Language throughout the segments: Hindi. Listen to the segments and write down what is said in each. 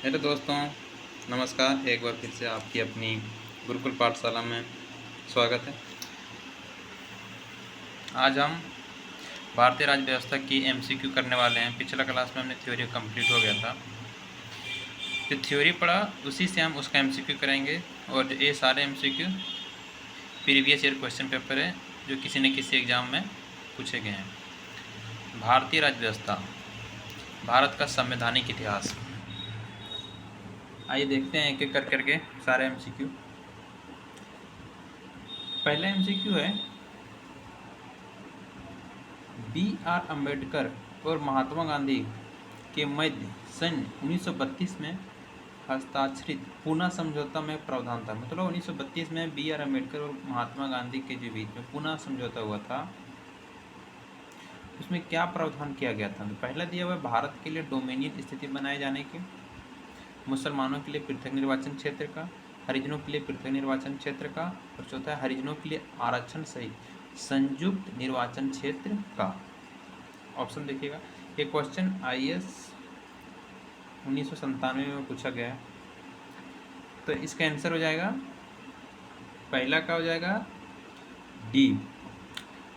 हेलो दोस्तों, नमस्कार। एक बार फिर से आपकी अपनी गुरुकुल पाठशाला में स्वागत है। आज हम भारतीय राज्य व्यवस्था की एमसीक्यू करने वाले हैं। पिछला क्लास में हमने थ्योरी कंप्लीट हो गया था। जो थ्योरी पढ़ा उसी से हम उसका एमसीक्यू करेंगे। और ये सारे MCQ previous year question paper है जो किसी न किसी एग्ज़ाम में पूछे गए हैं। भारतीय राज्य व्यवस्था, भारत का संवैधानिक इतिहास। आइए देखते हैं एक एक कर करके सारे एमसीक्यू। पहला एमसीक्यू है, B.R. अम्बेडकर और महात्मा गांधी के मध्य सन 1932 में हस्ताक्षरित पूना समझौता में प्रावधान था। मतलब 1932 में B.R. अम्बेडकर और महात्मा गांधी के जो बीच में पूना समझौता हुआ था, उसमें क्या प्रावधान किया गया था? तो पहला दिया हुआ भारत के लिए डोमिनियन स्थिति बनाए जाने की, मुसलमानों के लिए पृथक निर्वाचन क्षेत्र का, हरिजनों के लिए पृथक निर्वाचन क्षेत्र का, और चौथा हरिजनों के लिए आरक्षण सहित संयुक्त निर्वाचन क्षेत्र का। ऑप्शन देखिएगा। ये क्वेश्चन IAS 1997 में पूछा गया है। तो इसका आंसर हो जाएगा, पहला का हो जाएगा डी,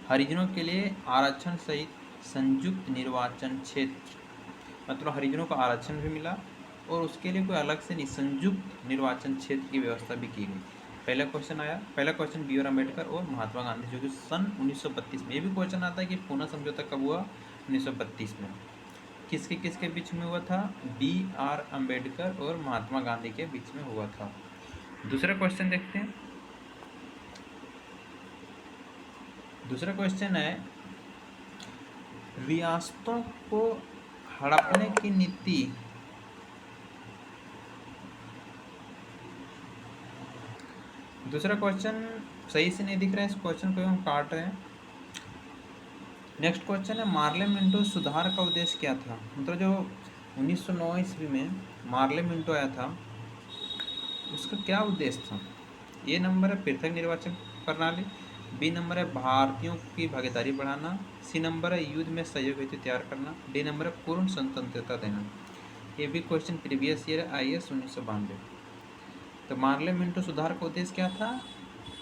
हरिजनों के लिए आरक्षण सहित संयुक्त निर्वाचन क्षेत्र। मतलब हरिजनों को आरक्षण भी मिला और उसके लिए कोई अलग से नहीं, संयुक्त निर्वाचन क्षेत्र की व्यवस्था भी की गई। पहला क्वेश्चन आया, पहला क्वेश्चन B.R. अम्बेडकर और महात्मा गांधी, जो कि सन 1932 में। ये भी क्वेश्चन आता है कि पूना समझौता कब हुआ? 1932 में। किसके बीच में हुआ था? B.R. अम्बेडकर और महात्मा गांधी के बीच में हुआ था। दूसरा क्वेश्चन देखते हैं। दूसरा क्वेश्चन है, रियासतों को हड़पने की नीति दूसरा क्वेश्चन सही से नहीं दिख रहा है, इस क्वेश्चन को हम काट रहे हैं। नेक्स्ट क्वेश्चन है, मार्ले मिंटो सुधार का उद्देश्य क्या था? मतलब जो 1909 ईस्वी में मार्ले मिंटो आया था, उसका क्या उद्देश्य था? ए नंबर है पृथक निर्वाचन प्रणाली, बी नंबर है भारतीयों की भागीदारी बढ़ाना, सी नंबर है युद्ध में सहयोग हेतु तैयार करना, डी नंबर है पूर्ण स्वतंत्रता देना। ये भी क्वेश्चन प्रीवियस ईयर IAS 1992। तो मार्ले मिंटो सुधार का उद्देश्य क्या था?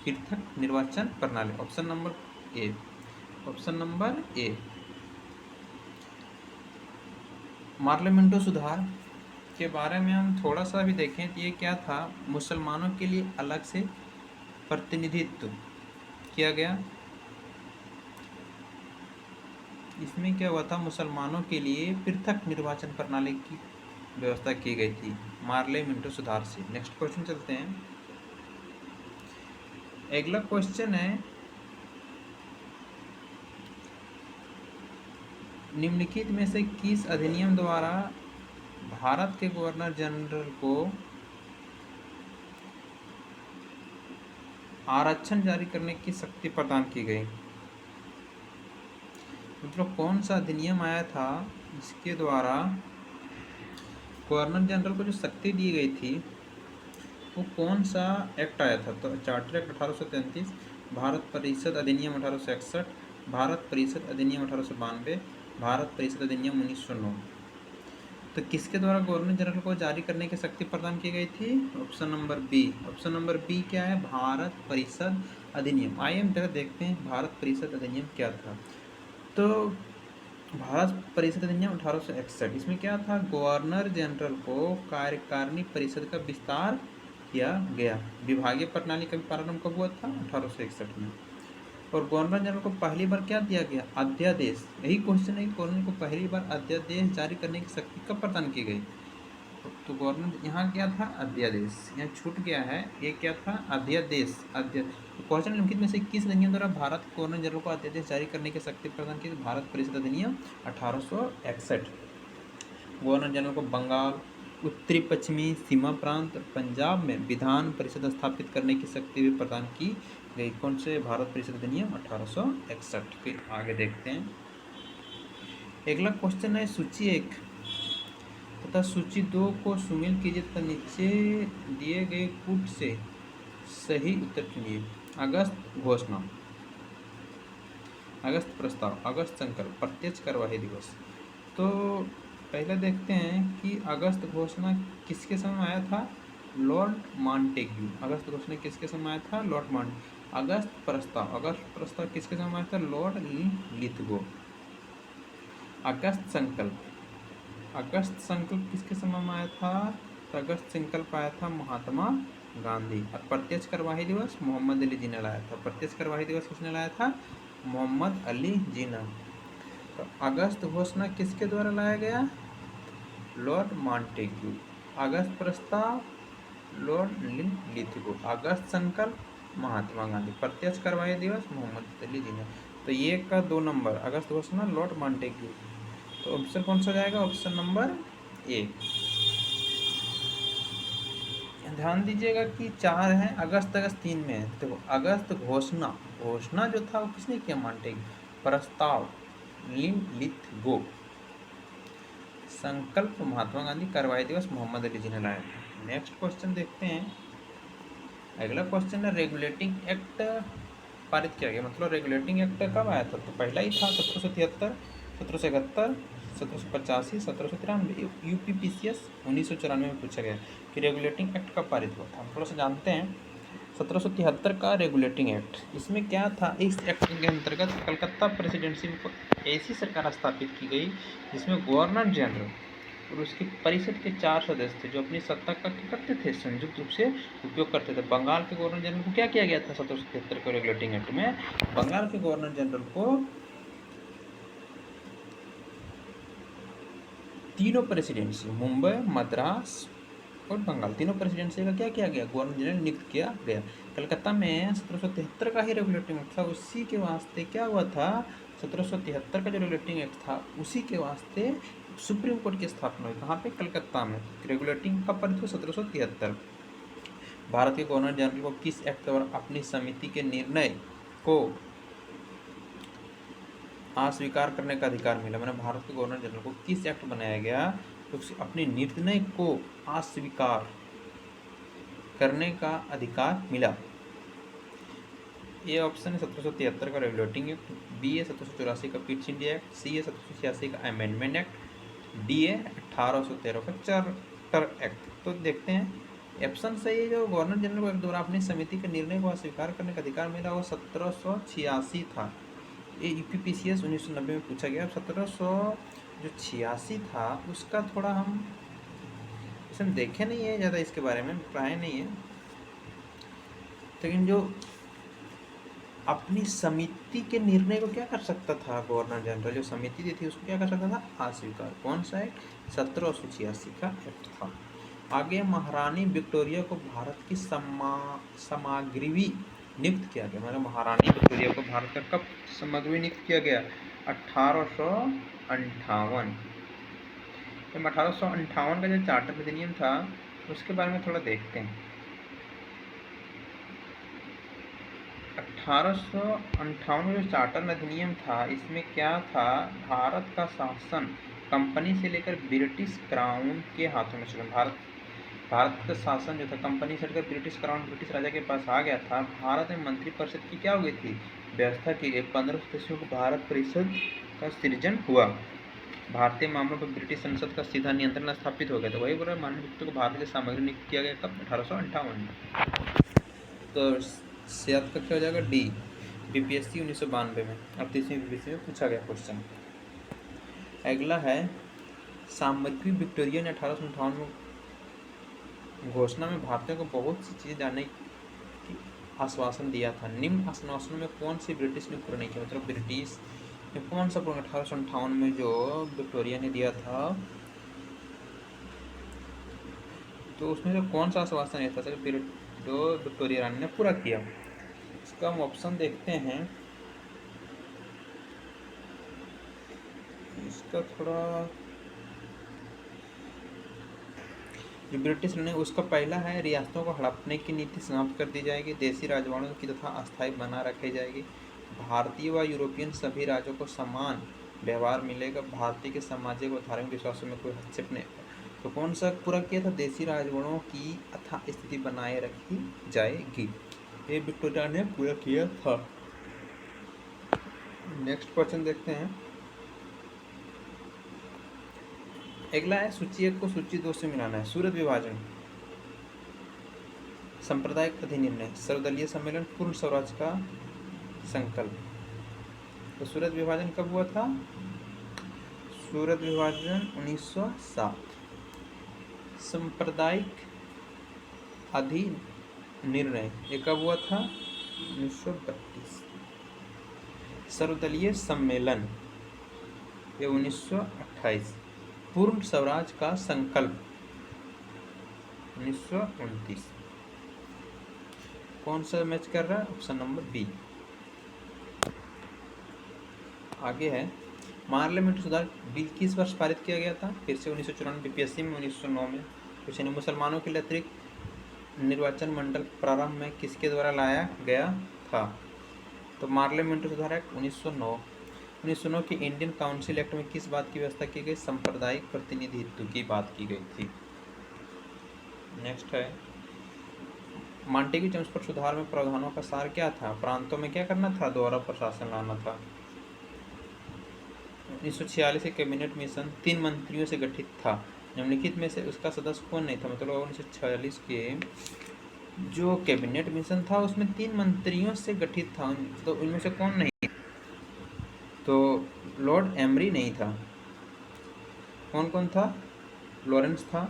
पृथक निर्वाचन प्रणाली। Option number A. Option number A. Morley Minto सुधार के बारे में हम थोड़ा सा भी देखें तो ये क्या था? मुसलमानों के लिए अलग से प्रतिनिधित्व किया गया। इसमें क्या हुआ था? मुसलमानों के लिए पृथक निर्वाचन प्रणाली की व्यवस्था की गई थी मार्ले मिंटो सुधार से। नेक्स्ट क्वेश्चन चलते हैं। अगला क्वेश्चन है, निम्नलिखित में से किस अधिनियम द्वारा भारत के गवर्नर जनरल को आरक्षण जारी करने की शक्ति प्रदान की गई? मतलब कौन सा अधिनियम आया था जिसके द्वारा गवर्नर जनरल को जो शक्ति दी गई थी, वो कौन सा एक्ट आया था? तो चार्टर एक्ट 1833, भारत परिषद अधिनियम 1861, भारत परिषद अधिनियम 1892, भारत परिषद अधिनियम 1909। तो किसके द्वारा गवर्नर जनरल को जारी करने की शक्ति प्रदान की गई थी? Option number B. Option number B क्या है? भारत परिषद अधिनियम। आइए हम जरा देखते हैं भारत परिषद अधिनियम क्या था। तो भारत परिषद अधिनियम 1861, इसमें क्या था? गवर्नर जनरल को कार्यकारिणी परिषद का विस्तार किया गया। विभागीय प्रणाली का प्रारंभ कब हुआ था? 1861 में। और गवर्नर जनरल को पहली बार क्या दिया गया? अध्यादेश। यही क्वेश्चन है कि गवर्नर को पहली बार अध्यादेश जारी करने की शक्ति कब प्रदान की गई? तो गवर्नर यहाँ क्या था? अध्यादेश। यहाँ छूट गया है, ये क्या था? अध्यादेश। क्वेश्चन निम्नलिखित में से किस अधिनियम द्वारा भारत गवर्नर जनरल को अध्यादेश जारी करने की शक्ति प्रदान की? भारत परिषद अधिनियम 1861। गवर्नर जनरल को बंगाल, उत्तरी पश्चिमी सीमा प्रांत और पंजाब में विधान परिषद स्थापित करने की शक्ति भी प्रदान की गई। कौन से? भारत परिषद अधिनियम 1861 के। आगे देखते हैं। अगला क्वेश्चन है, सूची 1 तथा सूची 2 को सुमेल कीजिए तथा नीचे दिए गए कूट से सही उत्तर चुनिए। अगस्त घोषणा, अगस्त प्रस्ताव, अगस्त संकल्प, प्रत्यक्ष कार्यवाही दिवस। तो पहले देखते हैं कि अगस्त घोषणा किसके समय आया था? Lord Montagu. अगस्त घोषणा किसके समय आया था? लॉर्ड मॉन्ट। अगस्त प्रस्ताव किसके समय आया था? Lord Lithgow. अगस्त संकल्प किसके समय में आया था? तो अगस्त संकल्प आया था महात्मा गांधी। और प्रत्यक्ष कार्यवाही दिवस मोहम्मद अली जिन्ना लाया था। प्रत्यक्ष कार्यवाही दिवस किसने लाया था? मोहम्मद अली जिन्ना। तो अगस्त घोषणा किसके द्वारा लाया गया? Lord Montagu. अगस्त प्रस्ताव लॉर्ड लिथगो। अगस्त संकल्प महात्मा गांधी। प्रत्यक्ष कार्यवाही दिवस मोहम्मद अली जिन्ना। तो ये का 2 नंबर अगस्त घोषणा लॉर्ड मॉन्टेग्यू। तो ऑप्शन कौन सा जाएगा? Option number A. ध्यान दीजिएगा कि 4 है, अगस्त 3 में है। देखो अगस्त घोषणा जो था वो किसने किया? मॉन्टेग्यू। प्रस्ताव लिथगो। संकल्प महात्मा गांधी। कार्यवाही दिवस मोहम्मद अली जी ने लाया था। नेक्स्ट क्वेश्चन देखते हैं। अगला क्वेश्चन है रेगुलेटिंग एक्ट पारित किया गया। मतलब रेगुलेटिंग एक्ट कब आया था? तो पहला ही था 1773, 1771, 1785, 1793। यूपीपीसीएस 1994 में पूछा गया कि रेगुलेटिंग एक्ट कब पारित हुआ था। हम थोड़ा सा जानते हैं। 1773 का रेगुलेटिंग एक्ट, इसमें क्या था? इस एक्ट के अंतर्गत कलकत्ता प्रेसिडेंसी में ऐसी सरकार स्थापित की गई जिसमें गवर्नर जनरल और उसकी परिषद के 4 सदस्य थे जो अपनी सत्ता का क्या करते थे? संयुक्त रूप से उपयोग करते थे। बंगाल के गवर्नर जनरल को क्या किया गया था? 1773 के रेगुलेटिंग एक्ट में बंगाल के गवर्नर जनरल को तीनों प्रेसिडेंसी मुंबई, मद्रास और बंगाल, तीनों प्रेसिडेंसी का क्या किया गया? गवर्नर जनरल नियुक्त किया गया। कलकत्ता में 1773 का ही रेगुलेटिंग एक्ट था, उसी के वास्ते क्या हुआ था? 1773 का जो रेगुलेटिंग एक्ट था उसी के वास्ते सुप्रीम कोर्ट की स्थापना हुई। कहाँ पे? कलकत्ता में। रेगुलेटिंग कब पारित हुआ? 1773। भारत के गवर्नर जनरल को किस एक्ट द्वारा अपनी समिति के निर्णय को अस्वीकार करने का अधिकार मिला? मैंने भारत के गवर्नर जनरल को किस एक्ट बनाया गया तो अपने निर्णय को अस्वीकार करने का अधिकार मिला? ए ऑप्शन है 1773 का रेगुलेटिंग एक्ट, बी है 1784 का पिट्स इंडिया एक्ट, सी है 1786 का अमेंडमेंट एक्ट, डी है 1813 का चार्टर एक्ट। तो देखते हैं ऑप्शन सही है। जो गवर्नर जनरल को एक द्वारा अपनी समिति के निर्णय को अस्वीकार करने का अधिकार मिला वो 1786 था। ये यूपीपीसीएस 1990 में पूछा गया। 1786 था उसका थोड़ा हम देखे नहीं है, ज़्यादा इसके बारे में पढ़ाए नहीं है, लेकिन जो अपनी समिति के निर्णय को क्या कर सकता था गवर्नर जनरल? जो समिति दी थी उसको क्या कर सकता था? अस्वीकार। कौन सा एक्ट? 1786 का एक्ट था। आगे महारानी विक्टोरिया को भारत की समाग्रवी नियुक्त किया गया। मतलब महारानी विक्टोरिया को भारत का कब समाग्रवी नियुक्त किया गया? 1858। 1858 का जो चार्टर अधिनियम था उसके बारे में थोड़ा देखते हैं। 1858 में जो चार्टर अधिनियम था इसमें क्या था? भारत का शासन कंपनी से लेकर ब्रिटिश क्राउन के हाथों में चला। भारत का शासन जो था कंपनी से लेकर ब्रिटिश क्राउन, ब्रिटिश राजा के पास आ गया था। भारत में मंत्रिपरिषद की क्या हो गई थी? व्यवस्था की गई। 15 सदस्यों को भारत परिषद का सृजन हुआ। भारतीय मामलों पर ब्रिटिश संसद का सीधा नियंत्रण स्थापित हो गया था। वही बोल रहा माननीय व्यक्ति को भारत की सामग्री नियुक्त किया गया कब? 1858 में। तो सेहत का क्या हो जाएगा? डी। बीपीएससी 1992 में और 30वीं बीपीएससी में पूछा गया क्वेश्चन। अगला है सामग्री विक्टोरिया ने 1858 में घोषणा में भारतीयों को बहुत सी चीज़ें जानने की आश्वासन दिया था। निम्न आश्वासनों में कौन सी ब्रिटिश ने पूरा नहीं किया? मतलब ब्रिटिश ने कौन सा पूरा? 1858 में जो विक्टोरिया ने दिया था तो उसमें जो कौन सा आश्वासन है था जो विक्टोरिया रानी ने पूरा किया? इसका हम ऑप्शन देखते हैं। इसका थोड़ा जो ब्रिटिश ने उसका पहला है रियासतों को हड़पने की नीति समाप्त कर दी जाएगी। देसी राजवाड़ों की तथा अस्थायी बना रखी जाएगी। भारतीय व यूरोपियन सभी राज्यों को समान व्यवहार मिलेगा। भारतीय के सामाजिक व धार्मिक विश्वासों में कोई हस्तक्षेप नहीं। तो कौन सा पूरा किया था? देसी राजवाड़ों की अथा स्थिति बनाए रखी जाएगी। ये विक्टोरिया ने पूरा किया था। नेक्स्ट क्वेश्चन देखते हैं। अगला है सूची 1 को सूची 2 से मिलाना है। सूरत विभाजन, सांप्रदायिक अधिनिर्णय, सर्वदलीय सम्मेलन, पूर्ण स्वराज का संकल्प। तो सूरत विभाजन कब हुआ था? सूरत विभाजन 1907। सांप्रदायिक अधिनिर्णय ये कब हुआ था? 1932। सर्वदलीय सम्मेलन ये 1928। पूर्ण स्वराज का संकल्प 1929। कौन सा मैच कर रहा है? Option number B. आगे है पार्लियामेंट सुधार बिल किस वर्ष पारित किया गया था? फिर से 1994 बीपीएससी में, 1909 में। कुछ नहीं, मुसलमानों के लिए अतिरिक्त निर्वाचन मंडल प्रारंभ में किसके द्वारा लाया गया था? तो पार्लियामेंट सुधार एक्ट 1909। 1909 के इंडियन काउंसिल एक्ट में किस बात की व्यवस्था की गई? सांप्रदायिक प्रतिनिधित्व की बात की गई थी। नेक्स्ट है मांटेग्यू चेम्स्फोर्ड सुधार में प्रावधानों का सार क्या था? प्रांतों में क्या करना था? दोहरा प्रशासन लाना था। 1946 के कैबिनेट मिशन 3 मंत्रियों से गठित था। निम्नलिखित में से उसका सदस्य कौन नहीं था? मतलब 1946 के जो कैबिनेट मिशन था उसमें 3 मंत्रियों से गठित था, तो उनमें से कौन नहीं? तो लॉर्ड एमरी नहीं था। कौन कौन था? लॉरेंस था,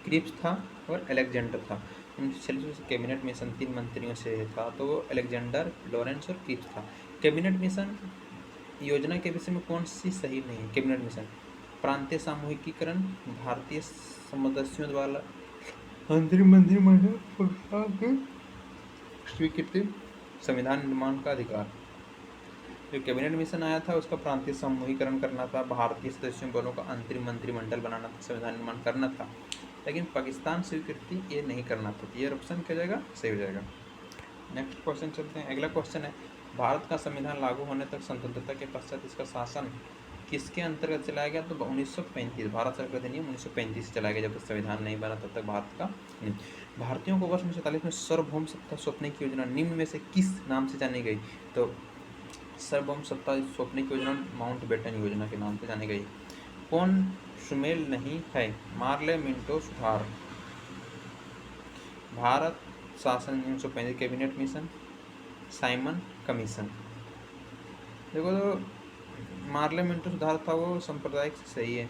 क्रिप्स था और अलेक्जेंडर था। 1946 कैबिनेट मिशन 3 मंत्रियों से था, तो वो अलेक्जेंडर, लॉरेंस और क्रिप्स था। कैबिनेट मिशन योजना के विषय में कौन सी सही नहीं है? कैबिनेट मिशन प्रांतीय सामूहिकीकरण, भारतीय सदस्यों द्वारा अंतरिम मंत्रिमंडल की स्वीकृति, संविधान निर्माण का अधिकार। जो कैबिनेट मिशन आया था उसका प्रांतीय समूहीकरण करना था, भारतीय सदस्यों बलों का अंतरिम मंत्रिमंडल बनाना था, संविधान निर्माण करना था, लेकिन पाकिस्तान स्वीकृति ये नहीं करना था। ये ऑप्शन क्या हो जाएगा? सही हो जाएगा। नेक्स्ट क्वेश्चन चलते हैं। अगला क्वेश्चन है भारत का संविधान लागू होने तक स्वतंत्रता के पश्चात इसका शासन किसके अंतर्गत चलाया गया? तो 1935 भारत सरकार अधिनियम 1935 से चलाया गया। जब तक संविधान नहीं बना तब तक भारत का नहीं। भारतीयों को वर्ष 1947 में सार्वभौम सत्ता सौंपने की योजना निम्न में से किस नाम से जानी गई? तो सार्वभौम सत्ता सौंपने की योजना माउंटबेटन योजना के नाम से जानी गई। कौन सुमेल नहीं है? मार्ले मिंटो सुधार, भारत शासन 1935 कैबिनेट मिशन, साइमन कमीशन। देखो तो मार्ले मिंटो सुधार था वो सांप्रदायिक से सही है।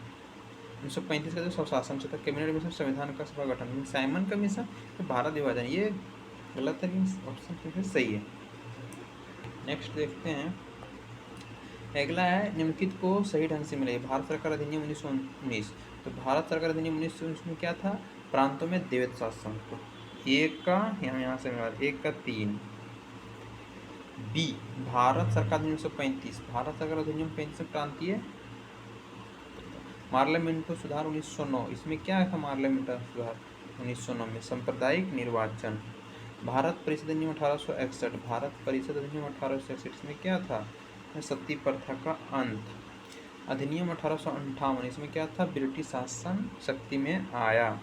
1935 का जो स्वशासन से था, कैबिनेट मिशन संविधान का सभा गठन, साइमन कमीशन तो भारत विभाजन, ये गलत है, ऑप्शन सही है। नेक्स्ट देखते हैं। अगला है निम्नलिखित को सही ढंग से मिले। भारत सरकार अधिनियम 1919। तो भारत सरकार अधिनियम 1919 में क्या था? प्रांतों में द्वैत शासन। तो एक का यहाँ से मिला, 1 का 3। बी भारत सरकार अधिनियम 1935। भारत सरकार अधिनियम 35 में प्रांतीय पार्लियामेंटो सुधार 1909। इसमें क्या था? पार्लियामेंटो सुधार 1909 में सांप्रदायिक निर्वाचन। भारत परिषद अधिनियम 1861। भारत परिषद अधिनियम 1861 इसमें क्या था? सती प्रथा का अंत। अधिनियम 1858 इसमें क्या था? ब्रिटिश शासन शक्ति में आया।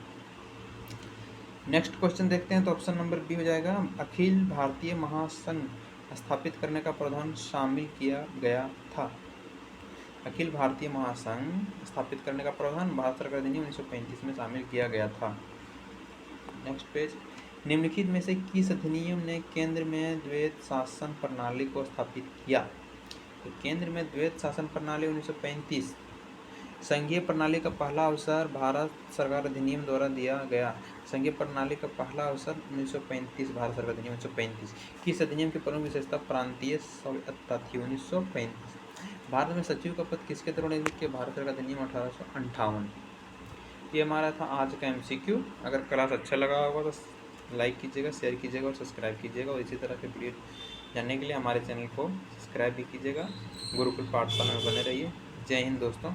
नेक्स्ट क्वेश्चन देखते हैं। तो ऑप्शन नंबर बी हो जाएगा। अखिल भारतीय महासंघ स्थापित करने का प्रावधान शामिल किया गया था। अखिल भारतीय महासंघ स्थापित करने का प्रावधान भारत सरकार अधिनियम 1935 में शामिल किया गया था। Next page. निम्नलिखित में से किस अधिनियम ने केंद्र में द्वैत शासन प्रणाली को स्थापित किया? तो केंद्र में द्वैत शासन प्रणाली 1935। संघीय प्रणाली का पहला अवसर भारत सरकार अधिनियम द्वारा दिया गया। संघीय प्रणाली का पहला अवसर 1935 भारत सरकार अधिनियम 1935। किस अधिनियम की प्रमुख विशेषता प्रांतीय स्वायत्तता थी? 1935। भारत में सचिव का पद किसके द्वारा नियुक्त किया? भारत सरकार अधिनियम 1858। ये हमारा था आज का MCQ। अगर क्लास अच्छा लगा होगा तो लाइक कीजिएगा, शेयर कीजिएगा और सब्सक्राइब कीजिएगा, और इसी तरह के वीडियो जानने के लिए हमारे चैनल को सब्सक्राइब भी कीजिएगा। गुरुकुल पाठशाला में बने रहिए। जय हिंद दोस्तों।